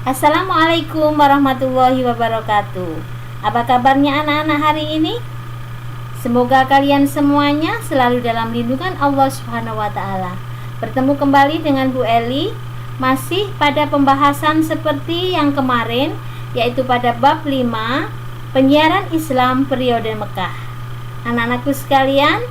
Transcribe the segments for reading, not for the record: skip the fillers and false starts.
Assalamualaikum warahmatullahi wabarakatuh. Apa kabarnya anak-anak hari ini? Semoga kalian semuanya selalu dalam lindungan Allah Subhanahu wa taala. Bertemu kembali dengan Bu Eli, masih pada pembahasan seperti yang kemarin, yaitu pada bab 5, penyiaran Islam periode Mekah. Anak-anakku sekalian,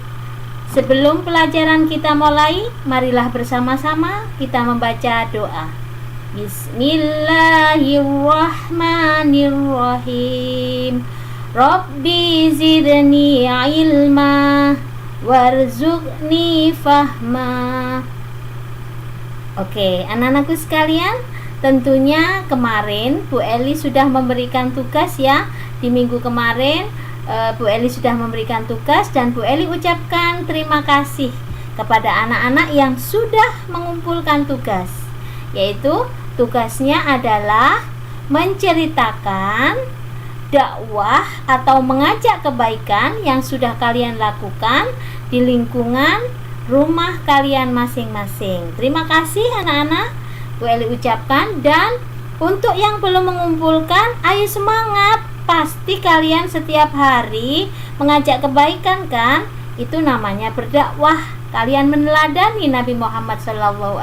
sebelum pelajaran kita mulai, marilah bersama-sama kita membaca doa. Bismillahirrahmanirrahim. Rabbi zidni ilma warzuqni fahma. Oke, anak-anakku sekalian, tentunya kemarin Bu Eli sudah memberikan tugas ya. Di minggu kemarin Bu Eli sudah memberikan tugas dan Bu Eli ucapkan terima kasih kepada anak-anak yang sudah mengumpulkan tugas, yaitu tugasnya adalah menceritakan dakwah atau mengajak kebaikan yang sudah kalian lakukan di lingkungan rumah kalian masing-masing. Terima kasih anak-anak, Bu Eli ucapkan. Dan untuk yang belum mengumpulkan, ayo semangat. Pasti kalian setiap hari mengajak kebaikan kan? Itu namanya berdakwah. Kalian meneladani Nabi Muhammad SAW.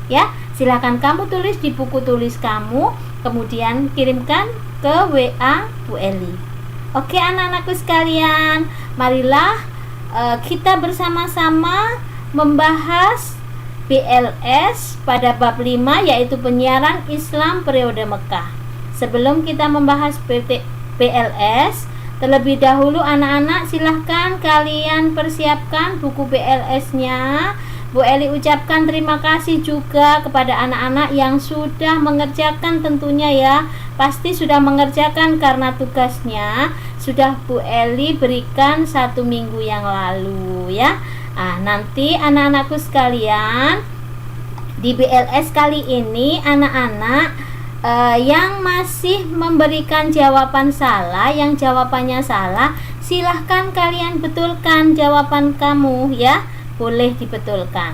Ya, silakan kamu tulis di buku tulis kamu, kemudian kirimkan ke WA Bu Eli. Oke anak-anakku sekalian, marilah kita bersama-sama membahas BLS pada bab 5, yaitu penyiaran Islam periode Mekah. Sebelum kita membahas BLS, terlebih dahulu anak-anak silahkan kalian persiapkan buku BLS-nya. Bu Eli ucapkan terima kasih juga kepada anak-anak yang sudah mengerjakan tentunya ya. Pasti sudah mengerjakan karena tugasnya sudah Bu Eli berikan 1 minggu yang lalu ya. Nanti anak-anakku sekalian, di BLS kali ini anak-anak yang masih memberikan jawaban salah, yang jawabannya salah, silahkan kalian betulkan jawaban kamu ya. Boleh dibetulkan.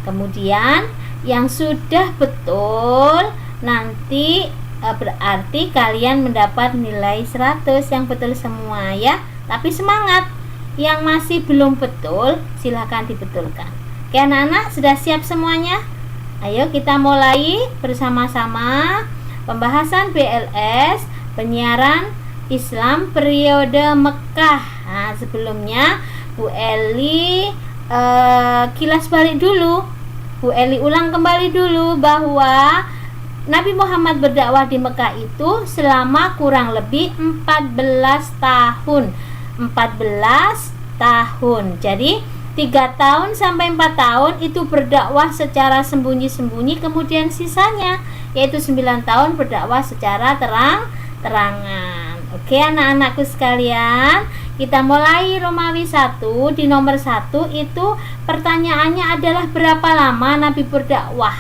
Kemudian yang sudah betul nanti berarti kalian mendapat nilai 100 yang betul semua ya. Tapi semangat, yang masih belum betul silahkan dibetulkan. Oke anak-anak, sudah siap semuanya? Ayo kita mulai bersama-sama pembahasan BLS penyiaran Islam periode Mekah. Sebelumnya Bu Eli kilas balik dulu. Bu Eli ulang kembali dulu bahwa Nabi Muhammad berdakwah di Mekah itu selama kurang lebih 14 tahun. 14 tahun. Jadi 3 tahun sampai 4 tahun itu berdakwah secara sembunyi-sembunyi, kemudian sisanya yaitu 9 tahun berdakwah secara terang-terangan. Oke anak-anakku sekalian, kita mulai Romawi 1. Di nomor 1 itu pertanyaannya adalah berapa lama Nabi berdakwah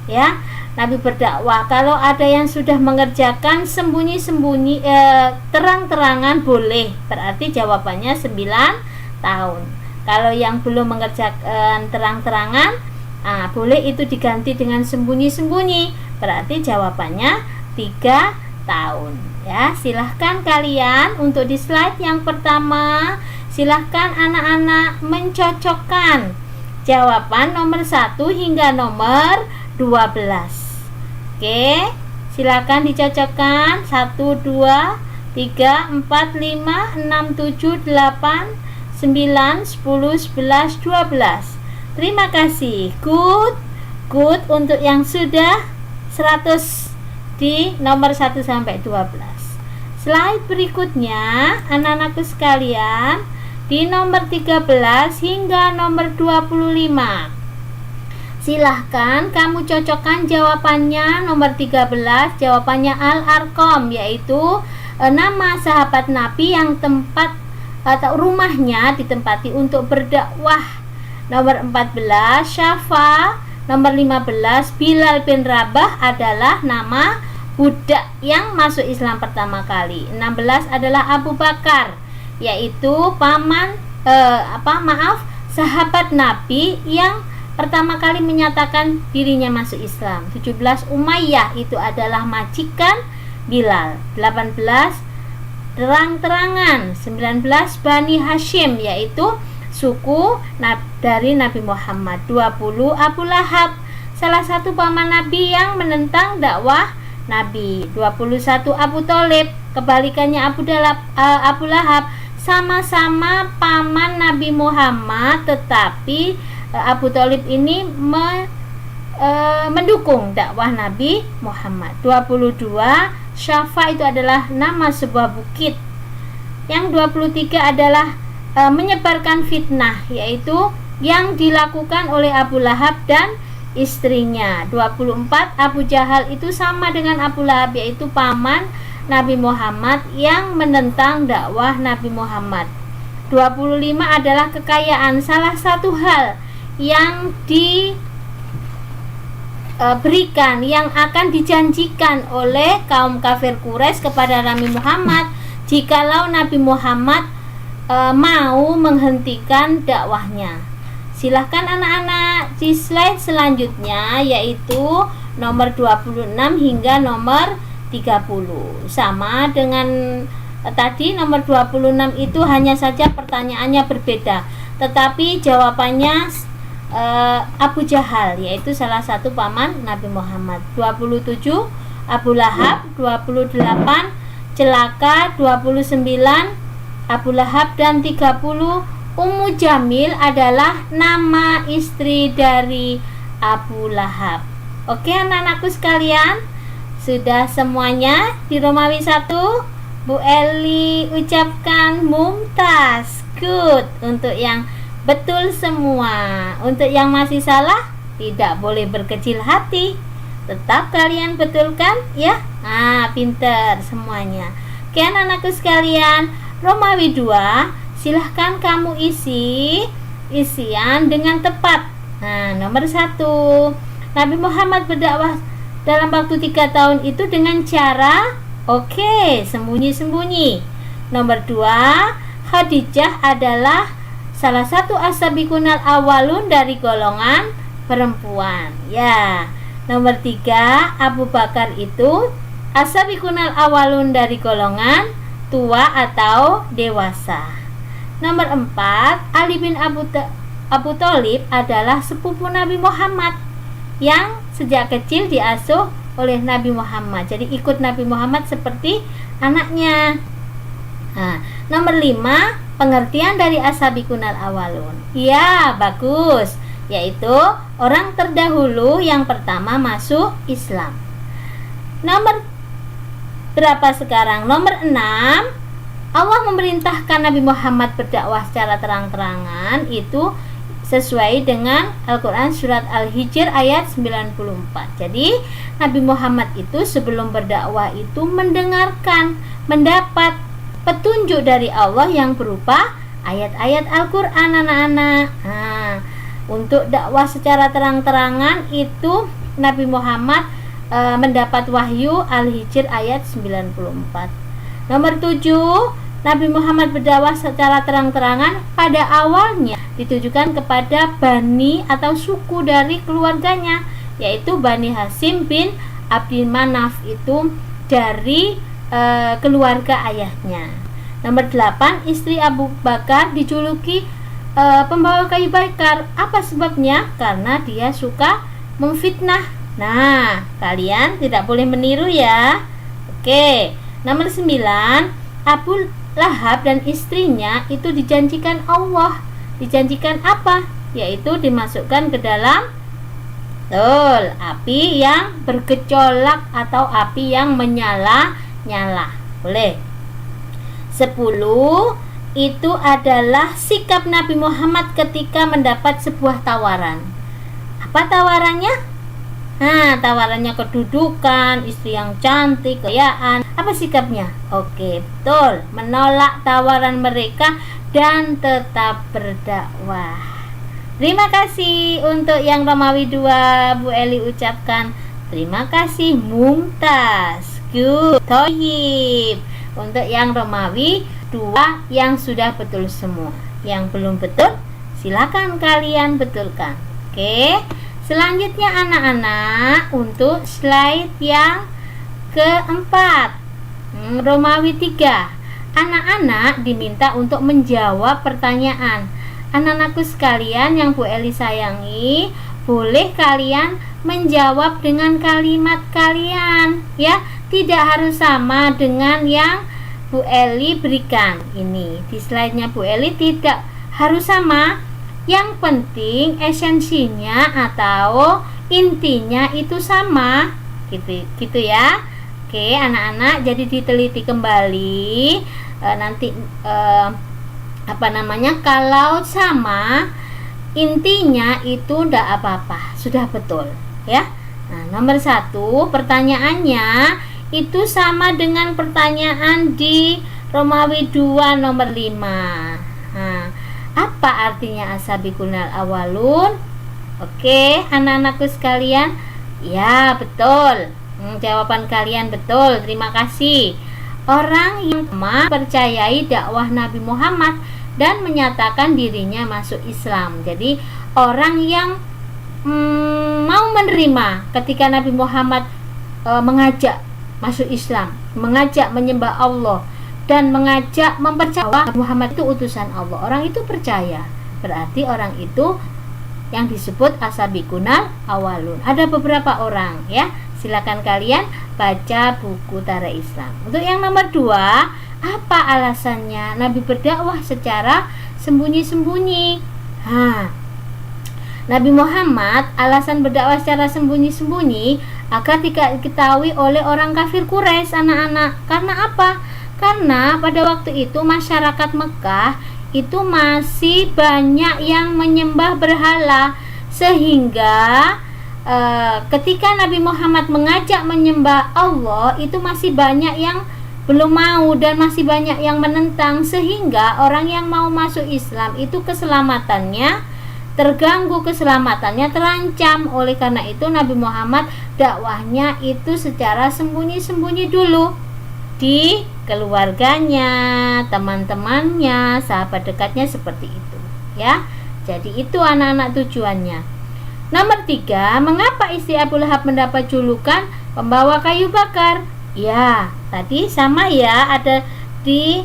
ya. Nabi berdakwah, kalau ada yang sudah mengerjakan sembunyi-sembunyi terang-terangan boleh, berarti jawabannya 9 tahun. Kalau yang belum mengerjakan terang-terangan, boleh itu diganti dengan sembunyi-sembunyi, berarti jawabannya 3 tahun ya. Silahkan kalian untuk di slide yang pertama, silahkan anak-anak mencocokkan jawaban nomor 1 hingga nomor 12. Oke, silahkan dicocokkan 1, 2, 3, 4, 5, 6, 7, 8, 9, 10, 11, 12. Terima kasih. Good untuk yang sudah 100 di nomor 1 sampai 12. Slide berikutnya anak-anakku sekalian, di nomor 13 hingga nomor 25. Silahkan kamu cocokkan jawabannya. Nomor 13 jawabannya Al-Arqam, yaitu nama sahabat Nabi yang tempat atau rumahnya ditempati untuk berdakwah. Nomor 14 Syafa. Nomor 15 Bilal bin Rabah adalah nama budak yang masuk Islam pertama kali. 16 adalah Abu Bakar, yaitu sahabat Nabi yang pertama kali menyatakan dirinya masuk Islam. 17 Umayyah itu adalah majikan Bilal. 18 terang-terangan. 19 Bani Hashim, yaitu suku dari Nabi Muhammad. 20 Abu Lahab, salah satu paman Nabi yang menentang dakwah Nabi. 21 Abu Thalib, kebalikannya Abu Lahab, sama-sama paman Nabi Muhammad, tetapi Abu Thalib ini mendukung dakwah Nabi Muhammad. 22 Syafa itu adalah nama sebuah bukit. Yang 23 adalah menyebarkan fitnah, yaitu yang dilakukan oleh Abu Lahab dan istrinya. 24 Abu Jahal itu sama dengan Abu Lahab, yaitu paman Nabi Muhammad yang menentang dakwah Nabi Muhammad. 25 adalah kekayaan, salah satu hal yang diberikan, yang akan dijanjikan oleh kaum kafir Quraisy kepada Nabi Muhammad jikalau Nabi Muhammad mau menghentikan dakwahnya. Silahkan anak-anak di slide selanjutnya, yaitu nomor 26 hingga nomor 30. Sama dengan tadi, nomor 26 itu hanya saja pertanyaannya berbeda, tetapi jawabannya Abu Jahal, yaitu salah satu paman Nabi Muhammad. 27 Abu Lahab, 28 celaka, 29 Abu Lahab, dan 30 Ummu Jamil adalah nama istri dari Abu Lahab. Oke anak-anakku sekalian, sudah semuanya di Romawi 1? Bu Eli ucapkan mumtaz, good untuk yang betul semua. Untuk yang masih salah, tidak boleh berkecil hati, tetap kalian betulkan ya. Pinter semuanya. Oke anak-anakku sekalian, Romawi 2, silahkan kamu isi isian dengan tepat. Nomor 1, Nabi Muhammad berdakwah dalam waktu 3 tahun itu dengan cara sembunyi-sembunyi. Nomor 2, Khadijah adalah salah satu as-sabiqunal awwalun dari golongan perempuan. Ya. Nomor 3, Abu Bakar itu as-sabiqunal awwalun dari golongan tua atau dewasa. Nomor 4, Ali bin Abu Thalib adalah sepupu Nabi Muhammad yang sejak kecil diasuh oleh Nabi Muhammad. Jadi ikut Nabi Muhammad seperti anaknya. Nomor 5, pengertian dari as-sabiqunal awwalun. Ya, bagus. Yaitu orang terdahulu yang pertama masuk Islam. Nomor berapa sekarang? Nomor 6, Allah memerintahkan Nabi Muhammad berdakwah secara terang-terangan, itu sesuai dengan Al-Quran surat Al-Hijr ayat 94. Jadi Nabi Muhammad itu sebelum berdakwah itu mendengarkan, mendapat petunjuk dari Allah yang berupa ayat-ayat Al-Quran anak-anak. Untuk dakwah secara terang-terangan itu Nabi Muhammad mendapat wahyu Al-Hijr ayat 94. Nomor 7, Nabi Muhammad berdakwah secara terang-terangan pada awalnya ditujukan kepada bani atau suku dari keluarganya, yaitu Bani Hashim bin Abdul Manaf, itu dari keluarga ayahnya. Nomor 8, istri Abu Bakar dijuluki pembawa kayu bakar. Apa sebabnya? Karena dia suka memfitnah. Kalian tidak boleh meniru ya. Oke. Nomor 9, Abu Lahab dan istrinya itu dijanjikan Allah. Dijanjikan apa? Yaitu dimasukkan ke dalam api yang bergejolak atau api yang menyala-nyala. Boleh. 10, itu adalah sikap Nabi Muhammad ketika mendapat sebuah tawaran. Apa tawarannya? Tawarannya kedudukan, istri yang cantik, kekayaan. Apa sikapnya? Oke, betul. Menolak tawaran mereka dan tetap berdakwah. Terima kasih untuk yang Romawi 2, Bu Eli ucapkan terima kasih, mumtaz, good, toyib. Untuk yang Romawi 2 yang sudah betul semua. Yang belum betul, silakan kalian betulkan. Oke. Selanjutnya anak-anak untuk slide yang keempat. Romawi 3. Anak-anak diminta untuk menjawab pertanyaan. Anak-anakku sekalian yang Bu Eli sayangi, boleh kalian menjawab dengan kalimat kalian, ya. Tidak harus sama dengan yang Bu Eli berikan. Ini di slide-nya Bu Eli tidak harus sama. Yang penting esensinya atau intinya itu sama, gitu ya. Oke, anak-anak, jadi diteliti kembali. Nanti kalau sama intinya itu ndak apa-apa, sudah betul ya. Nah, nomor 1 pertanyaannya itu sama dengan pertanyaan di Romawi 2 nomor 5. Nah, apa artinya asabiqunal awalun? Oke, anak-anakku sekalian, ya betul. Jawaban kalian betul, terima kasih. Orang yang mempercayai dakwah Nabi Muhammad dan menyatakan dirinya masuk Islam. Jadi orang yang mau menerima ketika Nabi Muhammad mengajak masuk Islam, mengajak menyembah Allah, dan mengajak mempercayai Muhammad itu utusan Allah. Orang itu percaya, berarti orang itu yang disebut asabiqunal awalun. Ada beberapa orang ya. Silakan kalian baca buku Tarikh Islam. Untuk yang nomor 2, apa alasannya Nabi berdakwah secara sembunyi-sembunyi? Nabi Muhammad alasan berdakwah secara sembunyi-sembunyi agar tidak diketahui oleh orang kafir Quraisy, anak-anak. Karena apa? Karena pada waktu itu masyarakat Mekah itu masih banyak yang menyembah berhala, sehingga ketika Nabi Muhammad mengajak menyembah Allah, itu masih banyak yang belum mau dan masih banyak yang menentang, sehingga orang yang mau masuk Islam itu keselamatannya terganggu, keselamatannya terancam. Oleh karena itu Nabi Muhammad dakwahnya itu secara sembunyi-sembunyi dulu di keluarganya, teman-temannya, sahabat dekatnya, seperti itu ya. Jadi itu anak-anak tujuannya. Nomor 3, mengapa istri Abu Lahab mendapat julukan pembawa kayu bakar? Ya, tadi sama ya, ada di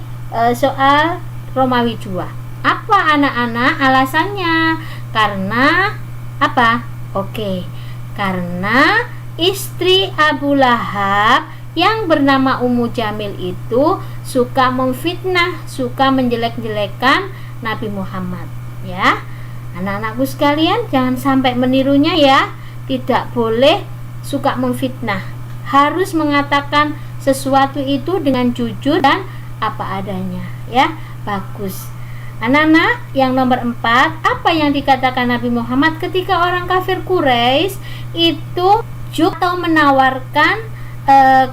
soal Romawi 2. Apa anak-anak alasannya? Karena apa? Oke, karena istri Abu Lahab yang bernama Ummu Jamil itu suka memfitnah, suka menjelek-jelekan Nabi Muhammad ya. Anak-anakku sekalian, jangan sampai menirunya ya. Tidak boleh suka memfitnah. Harus mengatakan sesuatu itu dengan jujur dan apa adanya ya. Bagus. Anak-anak, yang nomor 4, apa yang dikatakan Nabi Muhammad ketika orang kafir Quraisy itu juga menawarkan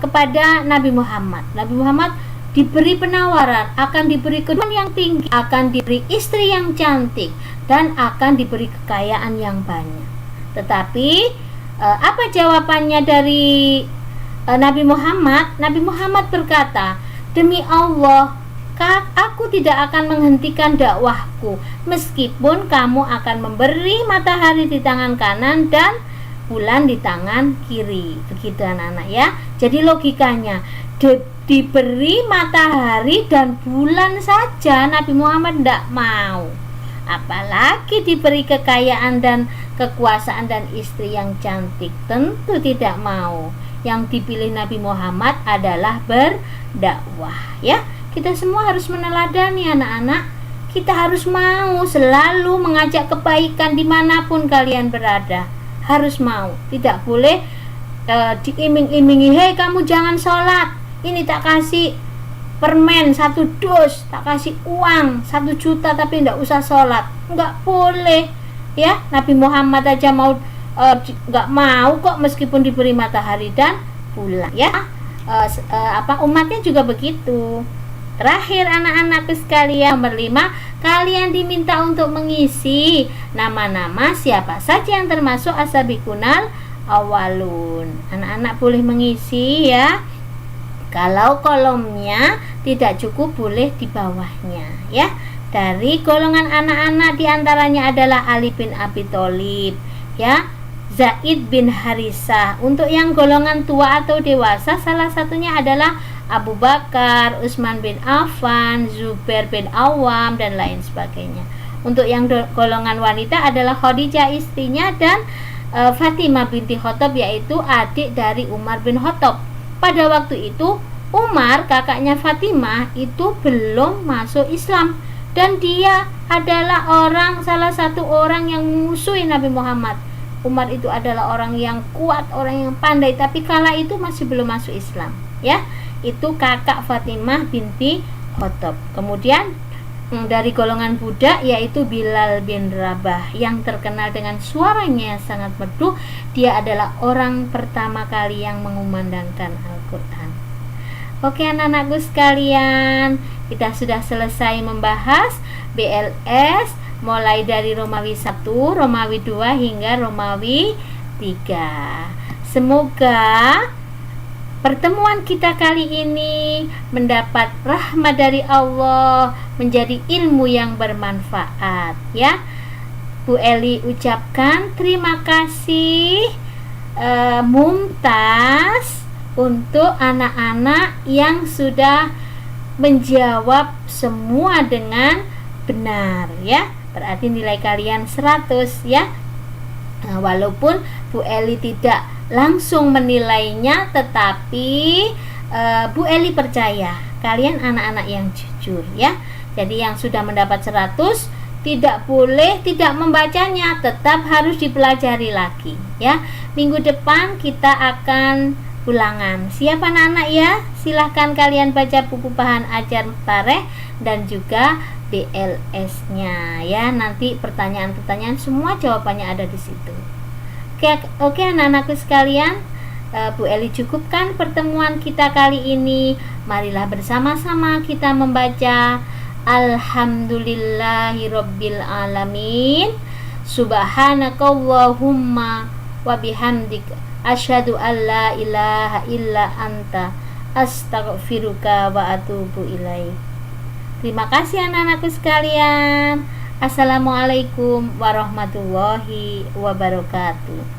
kepada Nabi Muhammad. Nabi Muhammad diberi penawaran, akan diberi kedudukan yang tinggi, akan diberi istri yang cantik, dan akan diberi kekayaan yang banyak. Tetapi apa jawabannya dari Nabi Muhammad? Nabi Muhammad berkata, demi Allah, aku tidak akan menghentikan dakwahku meskipun kamu akan memberi matahari di tangan kanan dan bulan di tangan kiri. Begitu anak-anak ya. Jadi logikanya diberi matahari dan bulan saja Nabi Muhammad tidak mau, apalagi diberi kekayaan dan kekuasaan dan istri yang cantik. Tentu tidak mau. Yang dipilih Nabi Muhammad adalah berdakwah ya. Kita semua harus meneladani anak-anak. Kita harus mau selalu mengajak kebaikan dimanapun kalian berada. Harus mau. Tidak boleh diiming-imingi, hei kamu jangan sholat, ini tak kasih permen 1 dus, tak kasih uang 1 juta tapi tidak usah sholat. Enggak boleh ya. Nabi Muhammad aja mau enggak mau kok meskipun diberi matahari dan bulan ya. Umatnya juga begitu. Terakhir anak-anakku sekalian, nomor 5, kalian diminta untuk mengisi nama-nama siapa saja yang termasuk asabiqunal awalun. Anak-anak boleh mengisi ya. Kalau kolomnya tidak cukup boleh di bawahnya ya. Dari golongan anak-anak diantaranya adalah Ali bin Abi Thalib, ya, Zaid bin Harisah. Untuk yang golongan tua atau dewasa, salah satunya adalah Abu Bakar, Utsman bin Affan, Zubair bin Awam, dan lain sebagainya. Untuk yang golongan wanita adalah Khadijah istrinya dan Fatimah binti Khattab, yaitu adik dari Umar bin Khattab. Pada waktu itu Umar, kakaknya Fatimah, itu belum masuk Islam dan dia adalah salah satu orang yang memusuhi Nabi Muhammad. Umar itu adalah orang yang kuat, orang yang pandai, tapi kala itu masih belum masuk Islam, ya. Itu kakak Fatimah binti Khattab. Kemudian dari golongan budak yaitu Bilal bin Rabah yang terkenal dengan suaranya yang sangat merdu. Dia adalah orang pertama kali yang mengumandangkan Al-Quran. Oke anak-anakku sekalian, kita sudah selesai membahas BLS mulai dari Romawi 1, Romawi 2 hingga Romawi 3. Semoga pertemuan kita kali ini mendapat rahmat dari Allah, menjadi ilmu yang bermanfaat, ya. Bu Eli ucapkan terima kasih Mumtaz untuk anak-anak yang sudah menjawab semua dengan benar, ya. Berarti nilai kalian 100, ya. Nah, walaupun Bu Eli tidak langsung menilainya, tetapi Bu Eli percaya kalian anak-anak yang jujur, ya. Jadi yang sudah mendapat 100 tidak boleh tidak membacanya, tetap harus dipelajari lagi, ya. Minggu depan kita akan ulangan. Siap anak-anak, ya? Silahkan kalian baca buku bahan ajar Tarikh dan juga BLS-nya, ya. Nanti pertanyaan-pertanyaan semua jawabannya ada di situ. Oke anak-anakku sekalian, Bu Eli cukupkan pertemuan kita kali ini. Marilah bersama-sama kita membaca Alhamdulillahirabbil alamin. Subhanakallahumma wa bihamdika asyhadu alla ilaha illa anta astaghfiruka wa atubu ilaik. Terima kasih anak-anakku sekalian. Assalamualaikum warahmatullahi wabarakatuh.